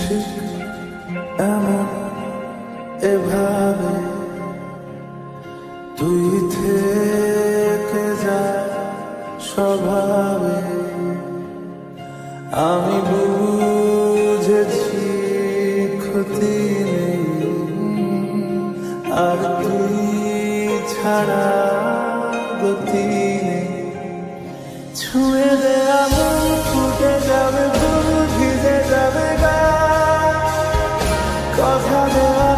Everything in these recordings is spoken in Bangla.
ঠিক এমন এভাবে তুই থেকে যা স্বভাবে আমি বুঝেছি ক্ষতি নেই আর তুই ছাড়া গতি নেই ছুঁয়ে দে আমার ফুটে যাবে ফুল ভিজে যাবে গা কথা দেওয়া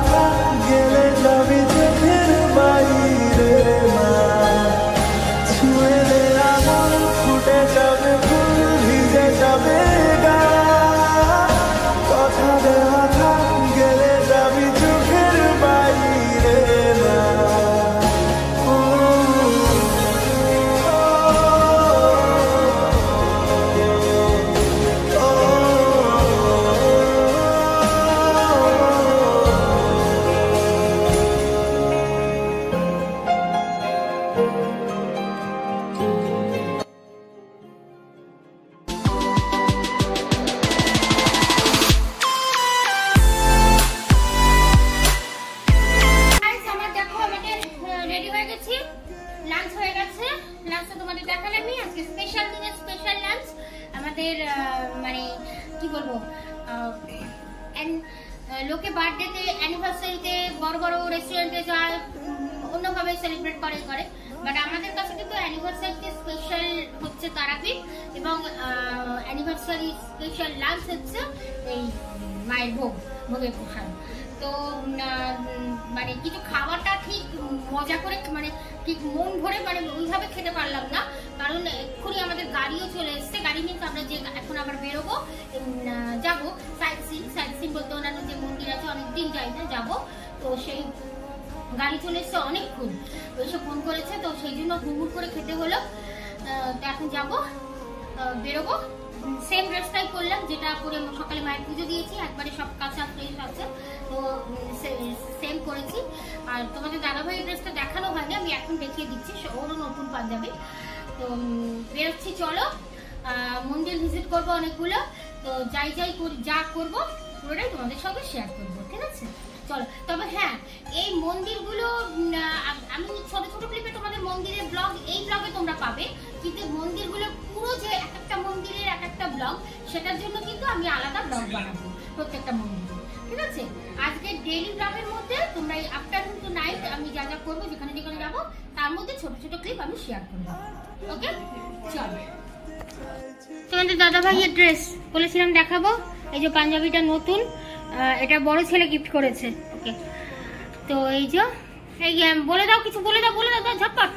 গেলে যাবি চোখের বাইরে মা ছুঁয়ে দে আমার ফুটে যাবে ফুল ভিজে যাবে গা কথা দেওয়া গেলে যাবি চোখের বাইরে মা মানে কি বলবো লোকে বার্থডেতে অ্যানিভার্সারিতে বড় বড় রেস্টুরেন্টে যায় অন্যভাবে সেলিব্রেট করে বাট আমাদের কাছে কিন্তু অ্যানিভার্সারিতে স্পেশাল হচ্ছে তারাপীঠ এবং অ্যানিভার্সারি স্পেশাল লাঞ্চ হচ্ছে এই মায়ের ভোগের প্রসাদ। তো মানে কিছু খাবারটা ঠিক মজা করে মানে ঠিক মন ভরে মানে ওইভাবে খেতে পারলাম না, কারণ এক্ষুনি আমাদের গাড়িও চলে এসছে। গাড়ি নিয়ে আমরা যে এখন আবার বেরোবো, যাবো সাইট সিন বলতে অন্যান্য যে মন্দির আছে অনেকদিন যাই না, যাবো। তো সেই গাড়ি চলে এসছে অনেকক্ষণ, ওইসে ফোন করেছে, তো সেই জন্য হুড় করে খেতে হলো। তো এখন যাবো, বেরোবো। সেম ড্রেসটাই করলাম যেটা পরে সকালে মায়ের পুজো দিয়েছি, একবারে সব কাঁচা ফ্রেশ আছে, তো সেম করেছি। আর তোমাদের দাদাভাইয়ের ড্রেসটা দেখানো হয়নি, আমি এখন দেখিয়ে দিচ্ছি, ওরও নতুন পাঞ্জাবি। তো বেরোচ্ছি, চলো মন্দির ভিজিট করবো অনেকগুলো। তো যা করবো পুরোটাই তোমাদের সঙ্গে শেয়ার করবো, ঠিক আছে? চলো। তবে হ্যাঁ, এই মন্দিরগুলো আমি ছোট ছোট ক্লিপে তোমাদের মন্দিরের ব্লগ এই ব্লগে তোমরা পাবে, কিন্তু মন্দিরগুলো পুরো যে এক একটা মন্দিরের এক একটা ব্লগ, সেটার জন্য কিন্তু আমি আলাদা ব্লগ বানাবো প্রত্যেকটা মন্দিরে, ঠিক আছে? আজকে ডেইলি ব্লগের মধ্যে তোমরা এই আফটারনুন টু নাইট আমি যা যা করবো, যেখানে যেখানে যাবো, তার মধ্যে ছোট ছোট ক্লিপ আমি শেয়ার করবো, ওকে? চলো। তোমাদের দাদা ভাইয়ের ড্রেস বলেছিলাম দেখাবো, এই যে পাঞ্জাবিটা নতুন, এটা বড় ছেলে গিফট করেছে ওকে। তো এই যে এই বলে দাও, কিছু বলে দাও ঝটপট।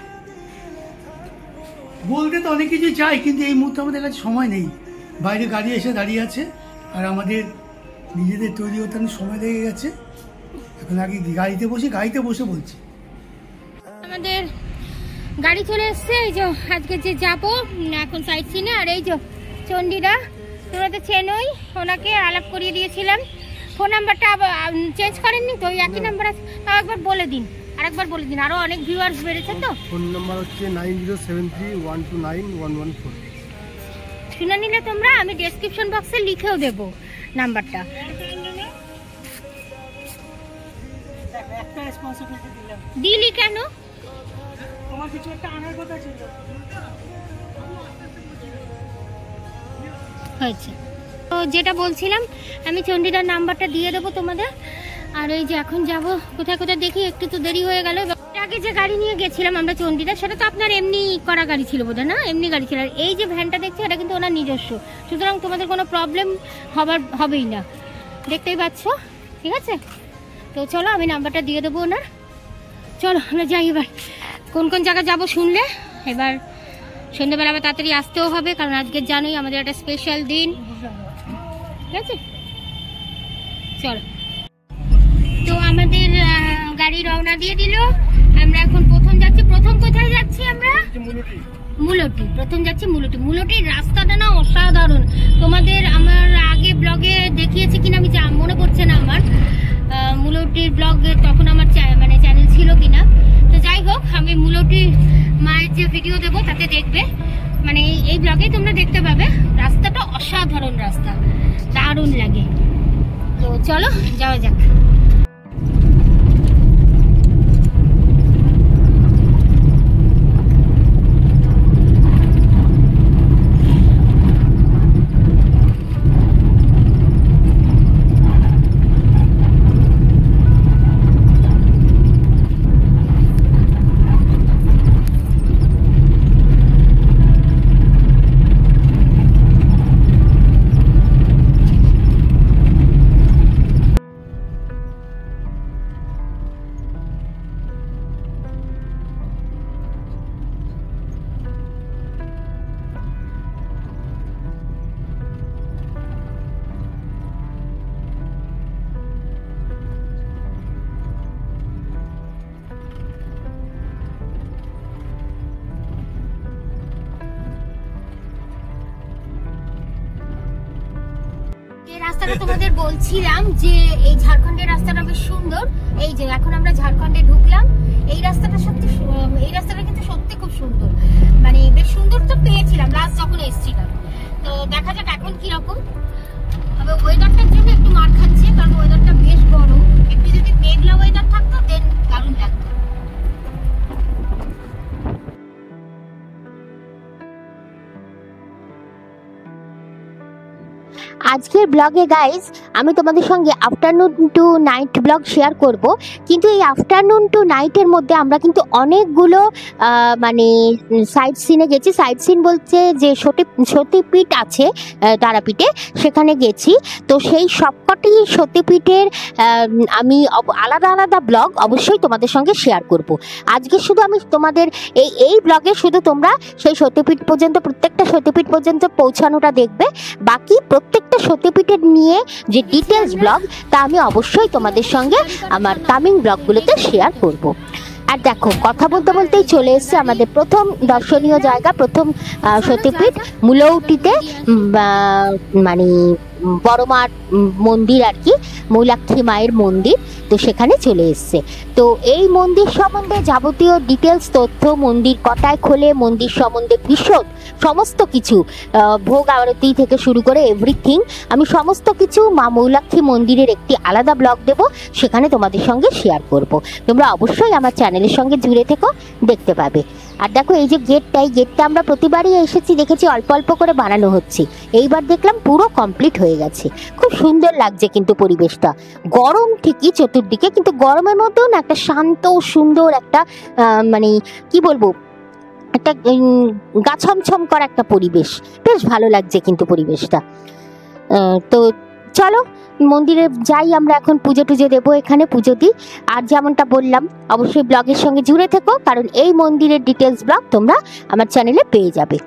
বলতে তো অনেক কিছু চাই, কিন্তু এই মুহূর্তে আমাদের কাছে সময় নেই। বাইরে গাড়ি এসে দাঁড়িয়ে আছে, আর আমাদের নিজেদের তৈরি হতে সময় লেগে গেছে। এখন আগে গাড়িতে বসে বলছি। আমাদের গাড়ি চলে এসছে, এই যে আজকে যে যাবো এখন সাইট সিনে। আর এই যে চণ্ডীরা, তোমরা তো চেনোই, ওনাকে আলাপ করিয়ে দিয়েছিলাম। ফোন নাম্বারটা চেঞ্জ করেননি তো, ওই একই নাম্বার আছে, তাও একবার বলে দিন, আরেকবার বলে দিন, আরো অনেক ভিউয়ার্স বেড়েছে। তো ফোন নাম্বার হচ্ছে 9073129114। শুনে নিলে তোমরা, আমি ডেসক্রিপশন বক্সে লিখেও দেব নাম্বারটা। দিলি কেন? তোমার কিছু একটা আনার কথা ছিল। হয়েছে। তো যেটা বলছিলাম, আমি চণ্ডীদার নাম্বারটা দিয়ে দেবো তোমাদের। আর এই যে এখন যাব কোথায় কোথায়, দেখি একটু তো দেরি হয়ে গেল। আগে যে গাড়ি নিয়ে গেছিলাম আমরা চণ্ডীদার, সেটা তো আপনার এমনি করা গাড়ি ছিল বোধহয়, না? এমনি গাড়ি ছিল। আর এই যে ভ্যানটা দেখছি, এটা কিন্তু ওনার নিজস্ব, সুতরাং তোমাদের কোনো প্রবলেম হবেই না, দেখতেই পাচ্ছ, ঠিক আছে? তো চলো, আমি নাম্বারটা দিয়ে দেবো ওনার। চলো আমরা যাই এবার। কোন কোন জায়গায় যাবো শুনলে, এবার সন্ধ্যেবেলা আবার তাড়াতাড়ি আসতেও হবে, কারণ আজকে জানোই আমাদের একটা স্পেশাল দিন, ঠিক আছে? চলো। তো আমাদের গাড়ি রওনা দিয়ে দিল। আমরা এখন প্রথম কোথায় যাচ্ছি আমরা? মুলটি। প্রথম যাচ্ছি মুলটির রাস্তাটা না অসাধারণ। তোমাদের আমার আগে ব্লগে দেখিয়েছি কিনা আমি মনে পড়ছে না আমার, মুলটির ব্লগে তখন আমার মানে চ্যানেল ছিল কিনা। তো যাই হোক, আমি মুলটির মায়ের যে ভিডিও দেবো তাতে দেখবে, মানে এই ব্লগে তোমরা দেখতে পাবে। রাস্তাটা অসাধারণ রাস্তা, দারুণ লাগে। চলো যাওয়া যাক। রাস্তাটা তোমাদের বলছিলাম যে এই ঝাড়খণ্ডের রাস্তাটা বেশ সুন্দর। এই যে এখন আমরা ঝাড়খণ্ডে ঢুকলাম। এই রাস্তাটা কিন্তু সত্যি খুব সুন্দর, মানে বেশ সুন্দর তো পেয়েছিলাম লাস্ট যখন এসেছিলাম। তো দেখা যাক এখন কিরকম। তবে ওয়েদারটার জন্য একটু মার খাচ্ছে, কারণ ওয়েদারটা বেশ গরম। একটু যদি মেঘলা ওয়েদার থাকতো দেন দারুণ লাগতো। আজকের ব্লগে গাইজ আমি তোমাদের সঙ্গে afternoon two night blog share করব, কিন্তু এই আফটারনুন টু নাইটের মধ্যে আমরা কিন্তু অনেকগুলো মানে সাইট সিনে গেছি। সাইট সিন বলতে যে সতীপীঠ আছে তারাপীঠে, সেখানে গেছি। তো সেই সবকটি সতীপীঠের আমি আলাদা আলাদা ব্লগ অবশ্যই তোমাদের সঙ্গে শেয়ার করব। আজকে শুধু আমি তোমাদের এই ব্লগে শুধু তোমরা সেই সতীপীঠ পর্যন্ত, প্রত্যেকটা সতীপীঠ পর্যন্ত পৌঁছানোটা দেখবে। বাকি প্রত্যেকটা সতীপীঠের নিয়ে যে ডিটেলস ব্লগ তা আমি অবশ্যই তোমাদের সঙ্গে আমার কামিং ব্লগগুলোতে শেয়ার করব। আর দেখো, কথা বলতে বলতেই চলে এসছে আমাদের প্রথম দর্শনীয় জায়গা, প্রথম সতীপীঠ মূলৌটিতে, মানে বড় মার মন্দির আর কি, মৌলাক্ষী মায়ের মন্দির। তো সেখানে চলে এসছে। তো এই মন্দির সম্বন্ধে যাবতীয় ডিটেলস তথ্য, মন্দির কটায় খোলে, মন্দির সম্বন্ধে বিশদ সমস্ত কিছু, ভোগ আরতি থেকে শুরু করে এভরিথিং, আমি সমস্ত কিছু মা মৌলাক্ষী মন্দিরের একটি আলাদা ব্লগ দেব, সেখানে তোমাদের সঙ্গে শেয়ার করব। তোমরা অবশ্যই আমার চ্যানেলের সঙ্গে জুড়ে থেকো, দেখতে পাবে। আর দেখো এই যে গেটটা আমরা প্রতিবারই এসেছি, দেখেছি অল্প অল্প করে বানানো হচ্ছে। এইবার দেখলাম পুরো কমপ্লিট হয়ে গেছে। খুব সুন্দর লাগছে কিন্তু পরিবেশটা। গরম ঠিকই চতুর্দিকে, কিন্তু গরমের মধ্যেও না একটা শান্ত সুন্দর একটা মানে কি বলবো, একটা গা ছমছম করা একটা পরিবেশ। বেশ ভালো লাগছে কিন্তু পরিবেশটা। তো চলো মন্দিরে যাই, আমরা এখন পুজো টুজো দেবো, এখানে পুজো দিই। আর যেমনটা বললাম অবশ্যই ব্লগের সঙ্গে জুড়ে থেকো, কারণ এই মন্দিরের ডিটেলস ব্লগ তোমরা আমার চ্যানেলে পেয়ে যাবে।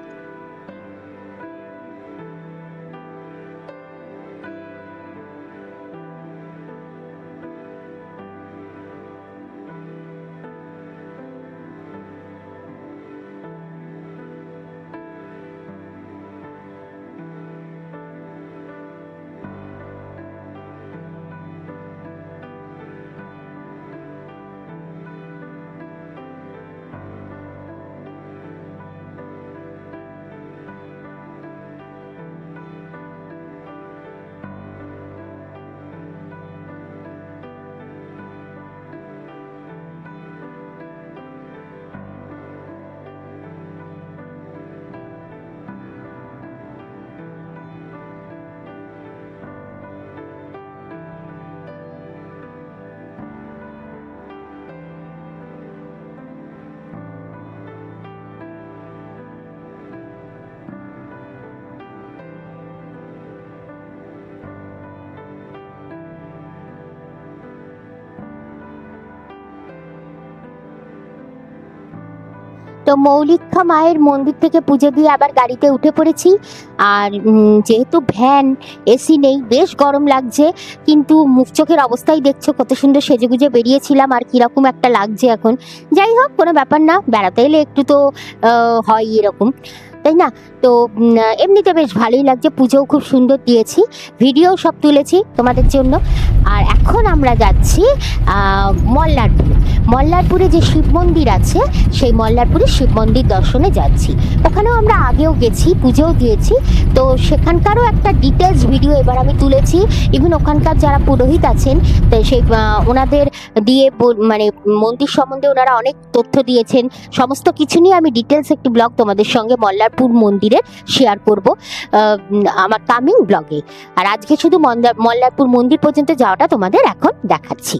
তো মৌলিক্ষা মায়ের মন্দির থেকে পুজো দিয়ে আবার গাড়িতে উঠে পড়েছি। আর যেহেতু ভ্যান, এসি নেই, বেশ গরম লাগছে, কিন্তু মুখ চোখের অবস্থাই দেখছো কত সুন্দর সেজেগুজে বেরিয়েছিলাম, আর কীরকম একটা লাগছে এখন। যাই হোক, কোনো ব্যাপার না, বেড়াতে এলে একটু তো হয় এরকম, তাই না? তো এমনিতে বেশ ভালোই লাগছে। পুজোও খুব সুন্দর দিয়েছি, ভিডিও সব তুলেছি তোমাদের জন্য। আর এখন আমরা যাচ্ছি মল্লারপুর। মল্লারপুরে যে শিব মন্দির আছে সেই মল্লারপুরে শিব মন্দির দর্শনে যাচ্ছি। ওখানেও আমরা আগেও গেছি, পুজোও দিয়েছি, তো সেখানকারও একটা ডিটেলস ভিডিও এবার আমি তুলেছি। ইভেন ওখানকার যারা পুরোহিত আছেন তো সেই ওনাদের দিয়ে মানে মন্দির সম্বন্ধে ওনারা অনেক তথ্য দিয়েছেন। সমস্ত কিছু নিয়ে আমি ডিটেলস একটি ব্লগ তোমাদের সঙ্গে মল্লারপুর মন্দিরে শেয়ার করব আমার কামিং ব্লগে। আর আজকে শুধু মল্লারপুর মন্দির পর্যন্ত যাওয়াটা তোমাদের এখন দেখাচ্ছি।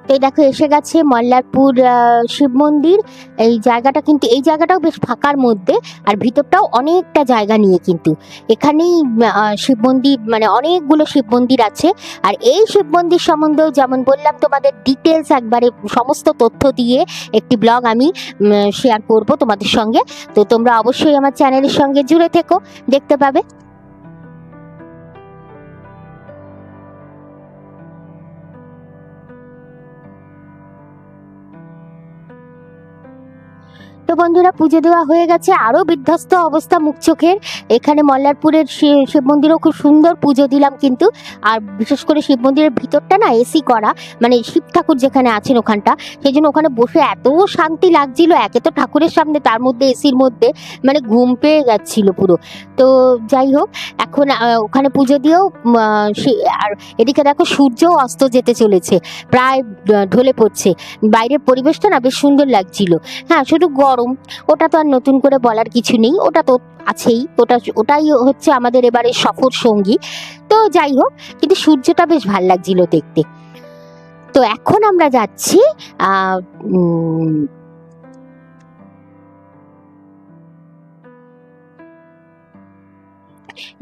এই দেখো এসে গেছে মল্লারপুর শিব মন্দির। এই জায়গাটা কিন্তু এই জায়গাটাও বেশ ফাঁকার মধ্যে, আর ভিতরটাও অনেকটা জায়গা নিয়ে কিন্তু এখানেই শিব মন্দির, মানে অনেকগুলো শিব মন্দির আছে। আর এই শিব মন্দির সম্বন্ধেও যেমন বললাম তোমাদের ডিটেলস একবারে সমস্ত তথ্য দিয়ে একটি ব্লগ আমি শেয়ার করব তোমাদের সঙ্গে। তো তোমরা অবশ্যই আমার চ্যানেলের সঙ্গে জুড়ে থেকো, দেখতে পাবে। তো বন্ধুরা পুজো দেওয়া হয়ে গেছে, আরও বিধ্বস্ত অবস্থা মুখ চোখের। এখানে মল্লারপুরের শিব মন্দিরেও খুব সুন্দর পুজো দিলাম কিন্তু। আর বিশেষ করে শিব মন্দিরের ভিতরটা না এসি করা, মানে শিব ঠাকুর যেখানে আছেন ওখানটা, সেই জন্য ওখানে বসে এত শান্তি লাগছিল। একে তো ঠাকুরের সামনে, তার মধ্যে এসির মধ্যে মানে ঘুম পেয়ে যাচ্ছিল পুরো। তো যাই হোক, এখন ওখানে পুজো দিয়েও আর এদিকে দেখো সূর্যও অস্ত যেতে চলেছে, প্রায় ঢলে পড়ছে। বাইরের পরিবেশটা না বেশ সুন্দর লাগছিল। হ্যাঁ, শুধু গরম, ওটা তো আর নতুন করে বলার কিছু নেই, ওটা তো আছেই, ওটাই হচ্ছে আমাদের এবারে সফর সঙ্গী। তো যাই হোক, কিন্তু সূর্যটা বেশ ভাল লাগছিল দেখতে। তো এখন আমরা যাচ্ছি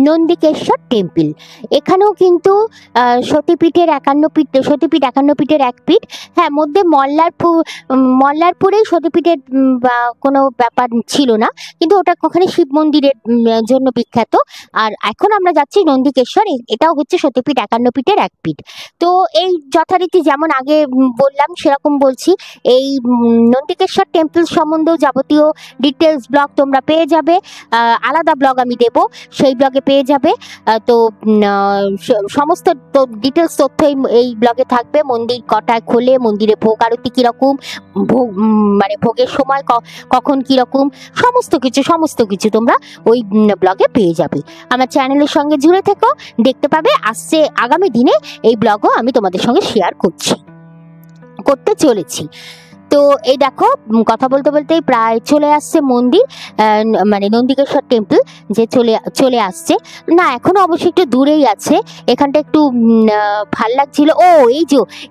নন্দিকেশ্বর টেম্পল। এখানেও কিন্তু সতীপীঠের 51 পীঠের এক পীঠ। হ্যাঁ, মধ্যে মল্লারপুরেই সতীপীঠের কোনো ব্যাপার ছিল না, কিন্তু ওটা ওখানে শিব মন্দিরের জন্য বিখ্যাত। আর এখন আমরা যাচ্ছি নন্দিকেশ্বর, এটাও হচ্ছে সতীপীঠ 51 পীঠের এক পীঠ। তো এই যথারীতি যেমন আগে বললাম সেরকম বলছি, এই নন্দিকেশ্বর টেম্পল সম্বন্ধেও যাবতীয় ডিটেলস ব্লগ তোমরা পেয়ে যাবে। আলাদা ব্লগ আমি দেবো, সেই ব্লগে পেয়ে যাবে। তো সমস্ত ডিটেলস তথ্য এই ব্লগে থাকবে। মন্দির কটায় খোলে, মন্দিরে ভোগ আরতি কীরকম, মানে ভোগের সময় কখন কীরকম, সমস্ত কিছু তোমরা ওই ব্লগে পেয়ে যাবে। আমার চ্যানেলের সঙ্গে জুড়ে থেকো, দেখতে পাবে। আসছে আগামী দিনে এই ব্লগও আমি তোমাদের সঙ্গে শেয়ার করতে চলেছি। তো এই দেখো কথা বলতে বলতেই প্রায় চলে আসছে মন্দির, মানে নন্দিকেশ্বর টেম্পল যে চলে আসছে। না, এখনো অবশ্যই একটু দূরেই আছে, এখানটা একটু ভাল লাগছিল। ও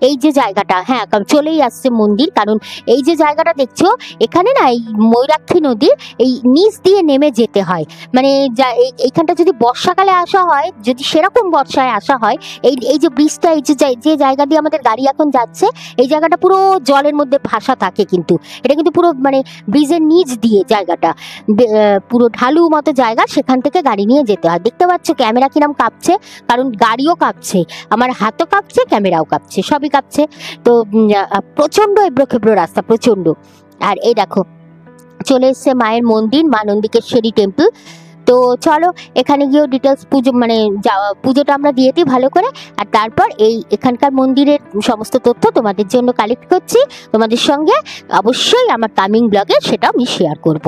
এই যে জায়গাটা, হ্যাঁ চলেই আসছে মন্দির। কারণ এই যে জায়গাটা দেখছো, এখানে না এই ময়ূরাক্ষী নদীর এই নিচ দিয়ে নেমে যেতে হয়। মানে এইখানটা যদি বর্ষাকালে আসা হয়, যদি সেরকম বর্ষায় আসা হয়, এই যে ব্রিজটা, এই যে জায়গা দিয়ে আমাদের গাড়ি এখন যাচ্ছে, এই জায়গাটা পুরো জলের মধ্যে ভাসা থাকে। কিন্তু এটা কিন্তু পুরো মানে ব্রিজের নিচ দিয়ে জায়গাটা, পুরো ঢালু মতো জায়গা, সেখান থেকে গাড়ি নিয়ে যেতে হয়। দেখতে পাচ্ছ ক্যামেরা কিরম কাঁপছে, কারণ গাড়িও কাঁপছে, আমার হাতও কাঁপছে, ক্যামেরাও কাঁপছে, সবই কাঁপছে। তো প্রচণ্ড এবড়ো রাস্তা, প্রচণ্ড। আর এই দেখো চলে এসছে মায়ের মন্দির, মা নন্দিকেশ্বরী টেম্পল। তো চলো এখানে গিয়েও ডিটেলস পুজোটা আমরা দিয়ে দিই ভালো করে। আর তারপর এখানকার মন্দিরের সমস্ত তথ্য তোমাদের জন্য কালেক্ট করছি, তোমাদের সঙ্গে অবশ্যই আমার কামিং ব্লগে সেটা আমি শেয়ার করব।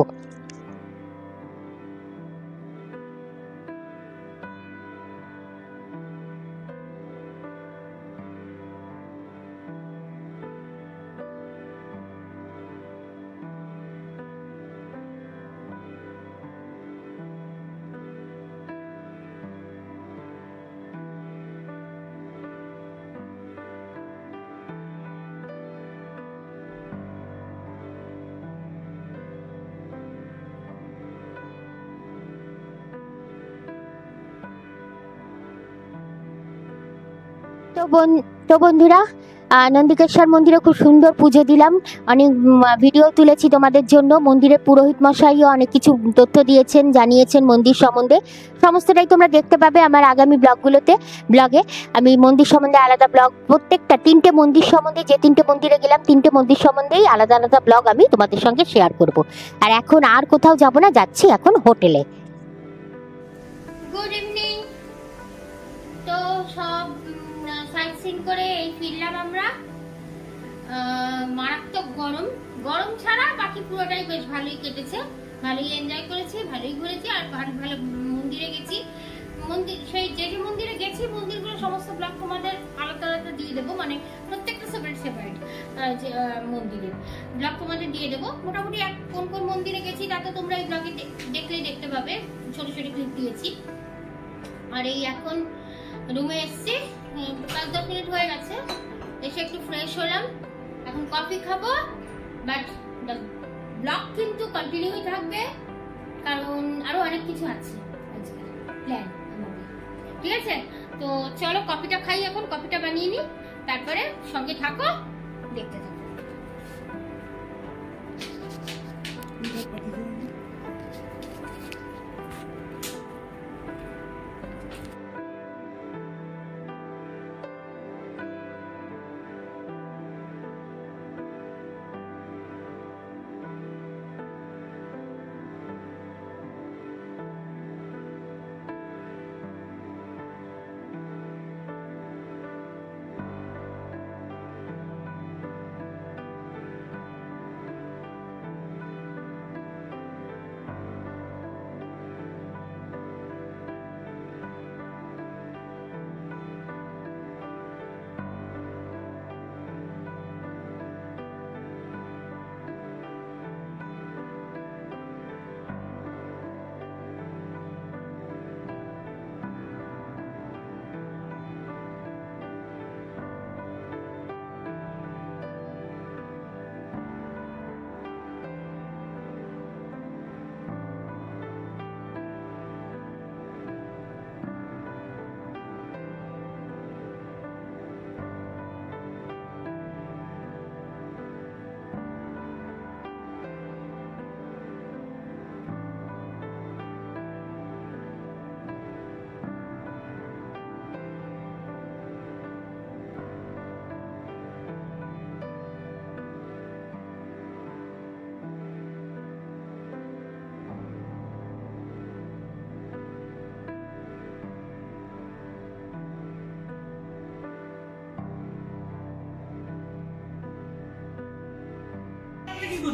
তো তো বন্ধুরা, নন্দিকেশ্বর মন্দিরে খুব সুন্দর পুজো দিলাম, অনেক ভিডিও তুলেছি তোমাদের জন্য। মন্দিরের পুরোহিত মশাইও অনেক কিছু তথ্য দিয়েছেন, জানিয়েছেন মন্দির সম্বন্ধে। সমস্তটাই তোমরা দেখতে পাবে আমার আগামী ব্লগে। আমি মন্দির সম্বন্ধে আলাদা ব্লগ, প্রত্যেকটা 3টে মন্দির সম্বন্ধে, যে 3টে মন্দিরে গেলাম 3টে মন্দির সম্বন্ধেই আলাদা আলাদা ব্লগ আমি তোমাদের সঙ্গে শেয়ার করব। আর এখন আর কোথাও যাব না, যাচ্ছি এখন হোটেলে। Good evening. তো সব সাইট সিন করে এই ফিরলাম আমরা। মারাত্মক গরম ছাড়া বাকি পুরোটাই বেশ ভালোই কেটেছে, ভালোই এনজয় করেছি, ভালোই ঘুরেছি, আর ভালো মন্দিরে গেছি। সেই যে মন্দিরে গেছি মন্দিরগুলো সমস্ত ব্লগ তোমাদের আলাদা আলাদা দিয়ে দেবো, মানে প্রত্যেকটা সেপারেট মন্দিরের ব্লগ তোমাদের দিয়ে দেবো। মোটামুটি কোন কোন মন্দিরে গেছি তা তো তোমরা এই ব্লগে দেখলেই দেখতে পাবে, ছোট ছোট ক্লিপ দিয়েছি। আর এই এখন রুমে এসছি, 5-10 মিনিট হয়ে গেছে, এসে একটু ফ্রেশ হলাম, এখন কফি খাবো। বাট ব্লগ কিন্তু কন্টিনিউ থাকবে, কারণ আরো অনেক কিছু আছে প্ল্যান আমাদের, ঠিক আছে? তো চলো কফিটা খাই, এখন কফিটা বানিয়ে নিই, তারপরে সঙ্গে থাকো, দেখতে থাকো।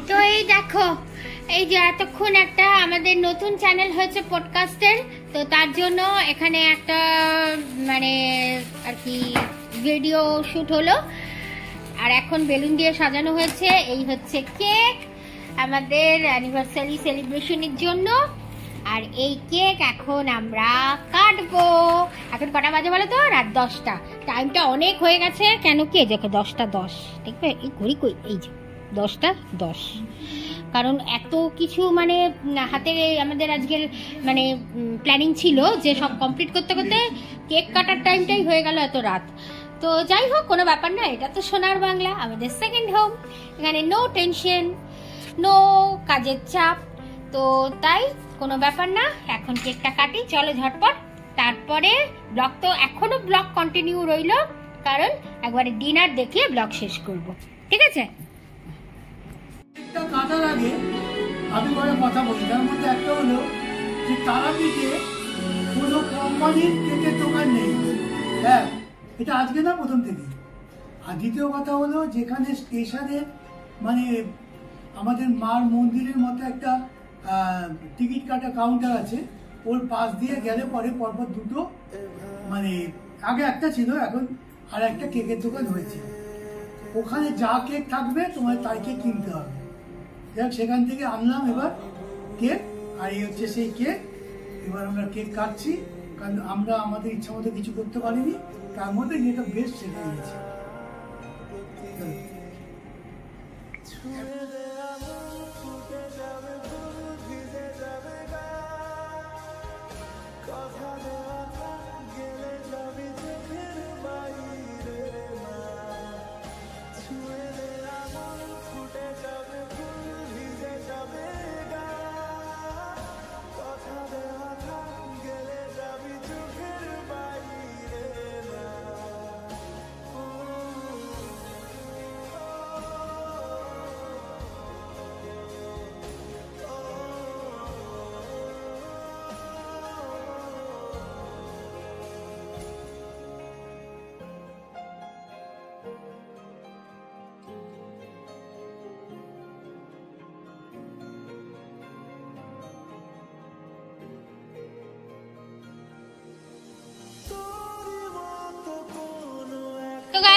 তো এই দেখো, এই যে এতক্ষণ একটা আমাদের নতুন চ্যানেল হয়েছে পডকাস্টের, তো তার জন্য এখানে একটা মানে আর কি ভিডিও শুট হলো, আর এখন বেলুন দিয়ে সাজানো হয়েছে। এই হচ্ছে কেক আমাদের অ্যানিভার্সারি সেলিব্রেশনের জন্য, আর এই কেক এখন আমরা কাটবো। এখন কটা বাজে বলো তো? রাত 10টা। টাইমটা অনেক হয়ে গেছে, কেন কি দেখো 10টা 10, দেখবে এই ঘড়ি কই, এই যে 10টা 10, কারণ এত কিছু মানে হাতে আমাদের আজকের মানে প্ল্যানিং ছিল যে সব কমপ্লিট করতে করতে কেক কাটার টাইমটাই হয়ে গেল এত রাত। তো যাই হোক, কোনো ব্যাপার না, এটা তো সোনার বাংলা, আমাদের সেকেন্ড হোম, এখানে নো টেনশন, নো কাজের চাপ, তো তাই কোনো ব্যাপার না। এখন কেকটা কাটি, চলো ঝটপট, তারপরে ব্লগ তো এখনো ব্লগ কন্টিনিউ রইল, কারণ একবারে ডিনার দেখিয়ে ব্লগ শেষ করব, ঠিক আছে? কাটার আগে আমি করে কথা বলি, তার মধ্যে একটা হলো যে তারাপীঠে কোনো কোম্পানির কেকের দোকান নেই। হ্যাঁ, এটা আজকে না, প্রথম থেকে। আর দ্বিতীয় কথা হলো, যেখানে স্টেশনে মানে আমাদের মার মন্দিরের মতো একটা টিকিট কাটা কাউন্টার আছে, ওর পাশ দিয়ে গেলে পরে পরপর দুটো, মানে আগে একটা ছিল, এখন আর একটা কেকের দোকান হয়েছে। ওখানে যা কেক থাকবে তোমার তাই কেক কিনতে হবে। দেখ, সেখান থেকে আনলাম এবার কেক, আর এই হচ্ছে সেই কেক। এবার আমরা কেক কাটছি, কারণ আমরা আমাদের ইচ্ছা মতো কিছু করতে পারিনি, তার মধ্যে যেটা বেস্ট সেটা নিয়েছি। কথা দেওয়া গেলে যাবি চোখের বাইরে মা।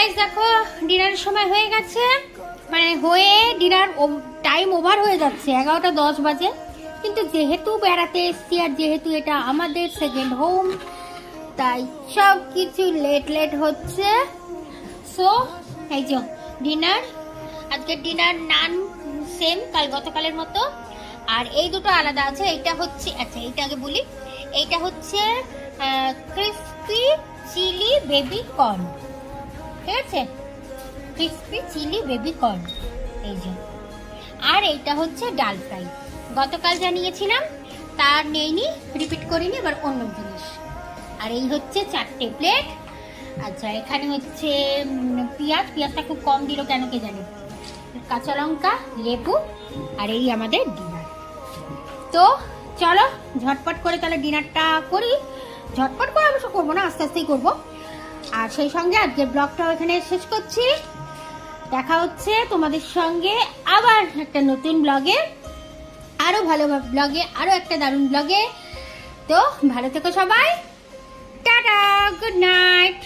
গাইস দেখো ডিনারের সময় হয়ে গেছে, মানে হয়ে ডিনার টাইম ওভার হয়ে যাচ্ছে, 11:10 বাজে। কিন্তু যেহেতু বেড়াতে এসছি আর যেহেতু এটা আমাদের সেকেন্ড হোম, তাই সব কিছু লেট হচ্ছে। সো এই যে ডিনার, আজকের ডিনার নান সেম গতকালের মতো, আর এই দুটো আলাদা আছে। এইটা হচ্ছে, আচ্ছা এইটা আগে বলি, এইটা হচ্ছে ক্রিসপি চিলি বেবি কর্ন, ঠিক আছে, ক্রিসপি চিলি বেবি কর্ন এই যে। আর এইটা হচ্ছে ডাল ফ্রাই, গতকাল জানিয়েছিলাম তার নেইনি, রিপিট করিনি, এবার অন্য জিনিস। আর এই হচ্ছে 4টে প্লেট। আচ্ছা এখানে হচ্ছে পেঁয়াজটা খুব কম দিল কেন কে জানে, কাঁচা লঙ্কা, লেবু, আর এই আমাদের ডিনার। তো চলো ঝটপট করে তাহলে ডিনারটা করি। ঝটপট করে অবশ্য করবো না, আস্তে আস্তেই করবো। আর সেই সঙ্গে আজকের ব্লগটা এখানে শেষ করছি। দেখা হচ্ছে তোমাদের সঙ্গে আবার একটা নতুন ব্লগে, আরো ভালো ব্লগে, আরো একটা দারুণ ব্লগে। তো ভালো থেকো সবাই, টাটা, গুড নাইট।